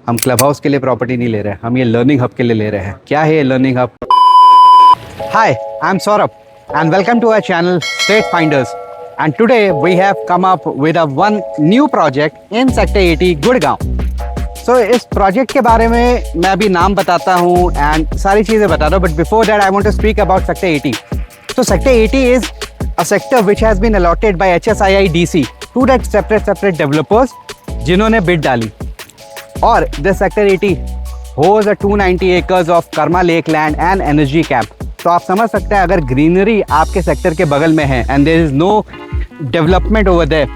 हम club house के लिए प्रॉपर्टी नहीं ले रहे हैं, हम ये लर्निंग हब के लिए ले रहे हैं। क्या है ये learning hub? Hi, I am Saurabh and welcome to our channel State Finders, and today we have come up with a one new project in Sector 80 Gurgaon. So इस प्रोजेक्ट के बारे में मैं अभी नाम बताता हूँ एंड सारी चीज़ें बता रहा हूँ, but before that I want to speak about Sector 80। So Sector 80 is a sector which has been allotted by HSII DC to that separate developers जिन्होंने बिड डाली, और this Sector 80 holds a 290 acres of Karma Lake land and energy camp। तो आप समझ सकते हैं अगर greenery आपके सेक्टर के बगल में है and there is no development over there,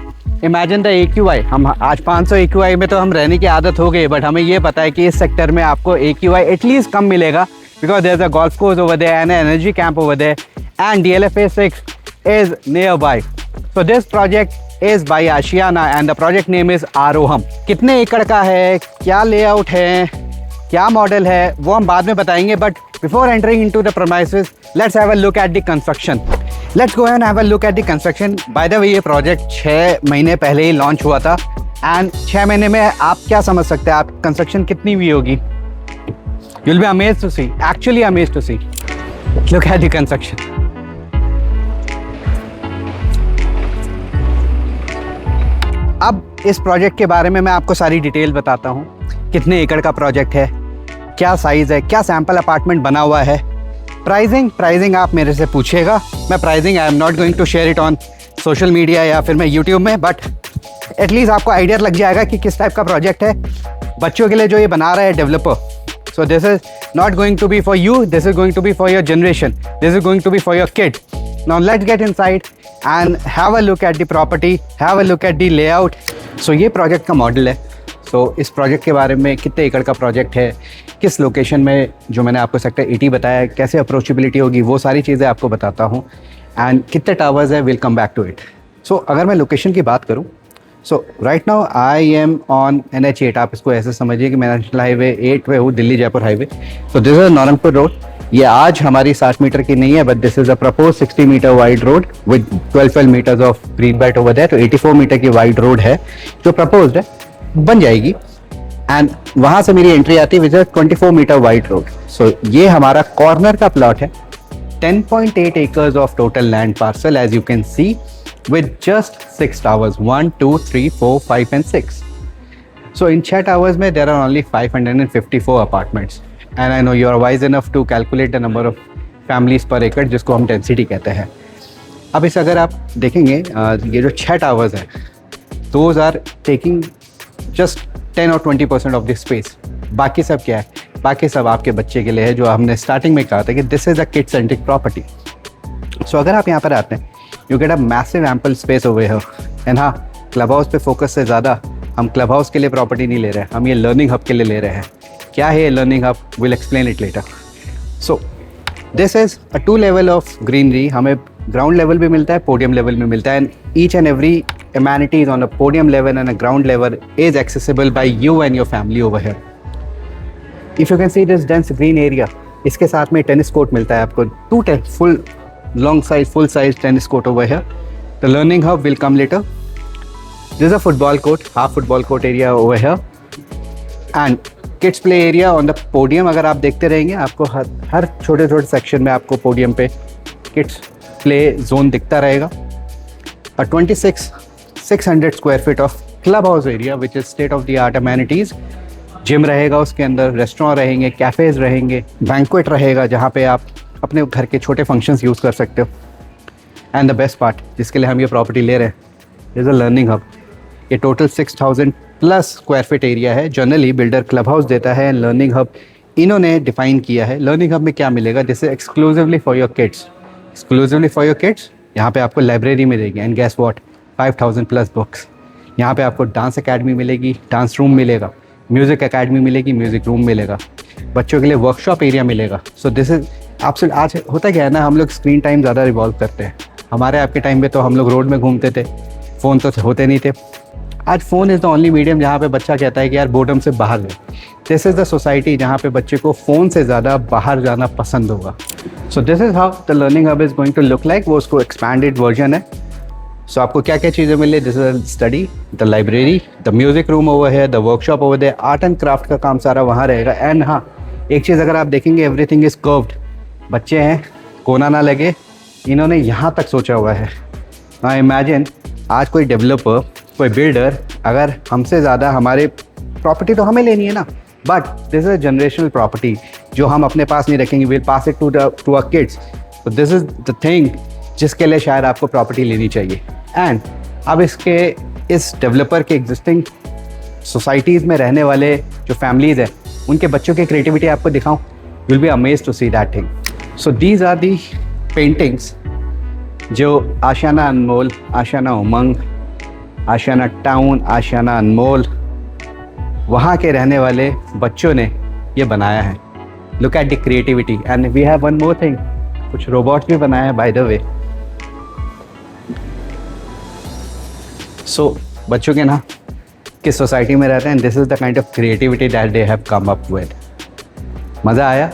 imagine the AQI। हम आज 500 AQI में तो हम रहने की आदत हो गई, बट हमें ये पता है कि इस सेक्टर में आपको AQI एटलीस्ट कम मिलेगा, because there is a golf course over there and energy camp over there and DLFA 6 is near by. So this project is by Ashiana and the project name is Aarohum. कितने एकड़ का है, क्या layout है, क्या model है, वो हम बाद में बताएंगे, but before entering into the premises, let's have a look at the construction. Let's go and have a look at the construction. By the way, ये प्रोजेक्ट 6 महीने पहले ही लॉन्च हुआ था एंड 6 महीने में आप क्या समझ सकते हैं, आप कंस्ट्रक्शन कितनी हुई होगी? You'll be amazed to see, actually amazed to see. Look at the construction. अब इस प्रोजेक्ट के बारे में मैं आपको सारी डिटेल बताता हूँ। कितने एकड़ का प्रोजेक्ट है, क्या साइज़ है, क्या सैम्पल अपार्टमेंट बना हुआ है, प्राइसिंग आप मेरे से पूछिएगा। मैं pricing I am not going to share it on social media या फिर मैं यूट्यूब में, बट एटलीस्ट आपको आइडिया लग जाएगा कि किस टाइप का प्रोजेक्ट है बच्चों के लिए जो ये बना रहा है developer. So this is not going to be for you, this is going to be for your generation, this is going to be for your kid. Now let's get inside and have a look at the property, have a look at the layout. So ये project का model है। तो इस project के बारे में कितने एकड़ का प्रोजेक्ट है, किस लोकेशन में, जो मैंने आपको सेक्टर 80 बताया, कैसे अप्रोचेबिलिटी होगी, वो सारी चीज़ें आपको बताता हूँ एंड कितने टावर्स है, will come back to it. So अगर मैं लोकेशन की बात करूँ, so right now I am on NH8। आप इसको ऐसे समझिए कि मैं नेशनल हाईवे 8 पे हूँ, Delhi Jaipur highway. So this is Naurangpur road. ये आज हमारी 60 मीटर की नहीं है, but this is a propose 60 metre wide road with 12 metres of green belt over there. तो 84 मीटर की वाइड रोड है जो प्रपोज्ड है, बन जाएगी एंड वहाँ से मेरी एंट्री आती है with 24 metre wide road. So ये हमारा कॉर्नर का प्लॉट है, 10.8 acres of total land parcel as you can see, with just 6 towers, 1 2 3 4 5 and 6। So इन 6 टावर्स में there are only 554 apartments and I know you are wise enough to calculate the number of families per एकड़, जिसको हम density कहते हैं। अब इस अगर आप देखेंगे ये जो 6 टावर्स हैं, दोज आर टेकिंग जस्ट 10 और 20% ऑफ द स्पेस। बाकी सब क्या है, बाकी सब आपके बच्चे के लिए है, जो हमने स्टार्टिंग में कहा था कि this is a kid centric property. So अगर आप यहाँ पर आते हैं, you get a massive ample space over here. And हाँ, क्लब हाउस पे फोकस से ज़्यादा हम क्लब हाउस के लिए प्रॉपर्टी नहीं ले रहे हैं, हम ये लर्निंग हब के लिए ले रहे हैं। क्या है ये learning hub, will explain it later. So this is a 2 level of greenery. हमें ग्राउंड लेवल भी मिलता है, पोडियम लेवल भी मिलता है, and each and every amenities on a podium level and a ground level is accessible by you and your family over here. If you can see this dense green area, इसके साथ में tennis court मिलता है आपको, 2 full long size full size tennis court over here. The learning hub will come later. This is a football court, half football court area over here, and kids play area on the podium। अगर आप देखते रहेंगे आपको हर छोटे छोटे section में आपको podium पे किड्स प्ले जोन दिखता रहेगा। 600 square feet of club house area which is state of the art amenities. Gym रहेगा उसके अंदर, रेस्टोरेंट रहेंगे, कैफ़ेज़ रहेंगे, बैंक्वेट रहेगा जहाँ पे आप अपने घर के छोटे फंक्शंस यूज़ कर सकते हो। एंड द बेस्ट पार्ट जिसके लिए हम ये प्रॉपर्टी ले रहे हैं इज़ अ लर्निंग हब। ये total 6000 plus square feet area है। जनरली बिल्डर क्लब हाउस देता है, लर्निंग हब इन्होंने डिफ़ाइन किया है। लर्निंग हब में क्या मिलेगा, जैसे exclusively for your kids, exclusively for your kids यहाँ पे आपको लाइब्रेरी मिलेगी and guess what, 5000 plus books. यहाँ पे आपको डांस एकेडमी मिलेगी, डांस रूम मिलेगा, म्यूज़िक एकेडमी मिलेगी, म्यूज़िक रूम मिलेगा, बच्चों के लिए वर्कशॉप एरिया मिलेगा। सो दिस इज़ आपसे आज होता क्या है ना, हम लोग स्क्रीन टाइम ज़्यादा रिवॉल्व करते हैं। हमारे आपके टाइम पे तो हम लोग रोड में घूमते थे, फ़ोन तो होते नहीं थे। आज phone is the only medium जहाँ पे बच्चा कहता है कि यार बोर्डम से बाहर जाए। दिस इज़ द सोसाइटी जहाँ पे बच्चे को फ़ोन से ज़्यादा बाहर जाना पसंद होगा। So this is how the learning hub is going to look like. वो उसको एक्सपैंडेड वर्जन है। सो आपको क्या क्या चीज़ें मिली? This is study, the library, the music room over है, the workshop over there, art and craft का काम सारा वहाँ रहेगा। एंड हाँ, एक चीज़ अगर आप देखेंगे, एवरीथिंग इज कर्व्ड। बच्चे हैं, कोना ना लगे, इन्होंने यहाँ तक सोचा हुआ है। हाँ, इमेजिन आज कोई डेवलपर, कोई बिल्डर अगर हमसे ज़्यादा, हमारे प्रॉपर्टी तो हमें लेनी है ना, but this is generational property जो हम अपने पास नहीं रखेंगे, will pass it to our kids. तो दिस इज द थिंग जिसके लिए शायद आपको प्रॉपर्टी लेनी चाहिए। एंड अब इस डेवलपर के एग्जिस्टिंग सोसाइटीज़ में रहने वाले जो फैमिलीज़ हैं, उनके बच्चों की क्रिएटिविटी आपको दिखाऊं, you will be amazed to see that thing. So these are the paintings जो आशियाना अनमोल, आशियाना उमंग, आशियाना टाउन, आशियाना अनमोल, वहाँ के रहने वाले बच्चों ने ये बनाया है। Look at the creativity. And we have one more thing, कुछ रोबोट्स भी बनाए हैं बाय द वे। सो बच्चों के ना किस सोसाइटी में रहते हैं, this is the kind of creativity that they have come up with. मज़ा आया?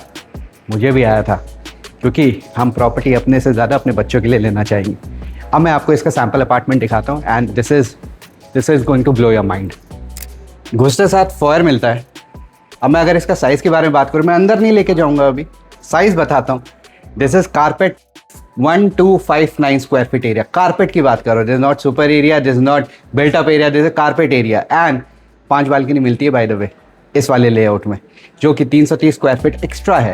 मुझे भी आया था, क्योंकि हम प्रॉपर्टी अपने से ज़्यादा अपने बच्चों के लिए लेना चाहिए। अब मैं आपको इसका सैम्पल अपार्टमेंट दिखाता हूँ and this is going to blow your mind. घुसते साथ फॉयर मिलता है। अब मैं अगर इसका साइज़ के बारे में बात करूँ, मैं अंदर नहीं लेके जाऊँगा, अभी साइज़ बताता हूँ। This is carpet 1259 square feet area. Carpet की बात करो, this is not super area, this is not built up area, this is carpet area. And 5 balcony मिलती है बाय द वे इस वाले लेआउट में, जो कि 330 स्क्वायर फीट एक्स्ट्रा है।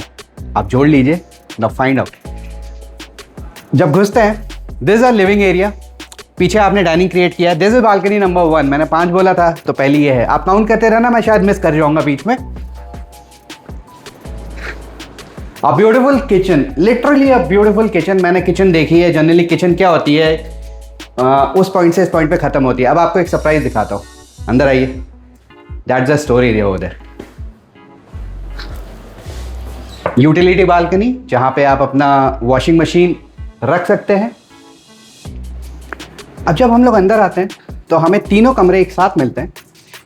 आप जोड़ लीजिए, नाउ फाइंड आउट। जब घुसते हैं, this is a living area, पीछे आपने डाइनिंग क्रिएट किया है। This is balcony number 1। मैंने 5 बोला था, तो पहली ये है। आप काउंट करते रहना, मैं शायद मिस कर जाऊंगा बीच में। A beautiful kitchen, literally a beautiful kitchen. मैंने किचन देखी है। जनरली किचन क्या होती है, उस पॉइंट से इस पॉइंट पे खत्म होती है। अब आपको एक सरप्राइज दिखाता हूँ, अंदर आइए। That's the store area over there. Utility balcony, जहां पे आप अपना वॉशिंग मशीन रख सकते हैं। अब जब हम लोग अंदर आते हैं तो हमें तीनों कमरे एक साथ मिलते हैं।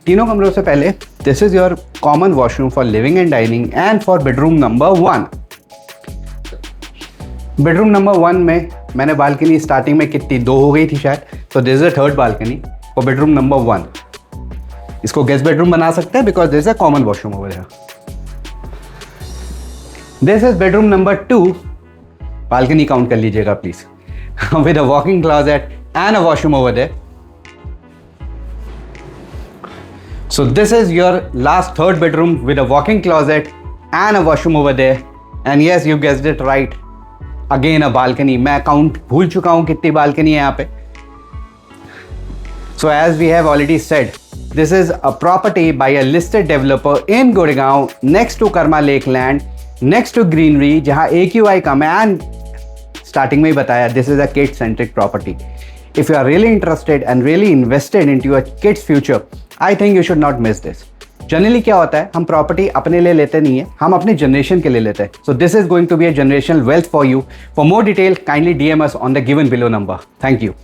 तीनों कमरों से पहले, this is your common washroom for living and dining and for bedroom number 1। Bedroom number 1 में मैंने बालकनी स्टार्टिंग में कितनी, 2 हो गई थी शायद, तो this is the third balcony for bedroom number 1। इसको गेस्ट बेडरूम बना सकते हैं because this is a common washroom over here. This is bedroom number 2, balcony count कर लीजिएगा please, with a walking closet and a washroom over there. So this is your last third bedroom with a walk-in closet and a washroom over there. And yes, you guessed it right. Again a balcony. मैं count भूल चुका हूँ कितनी balcony है यहाँ पे। So as we have already said, this is a property by a listed developer in Gurgaon, next to Karma Lake Land, next to greenery, जहाँ AQI कम है। And starting में ही बताया, this is a kid-centric property. If you are really interested and really invested into your kids' future, I think you should not miss this. Generally क्या होता है, हम property अपने लिए लेते नहीं है, हम अपनी जनरेशन के लिए लेते हैं। So this is going to be a generational wealth for you. For more detail, kindly DM us on the given below number. Thank you.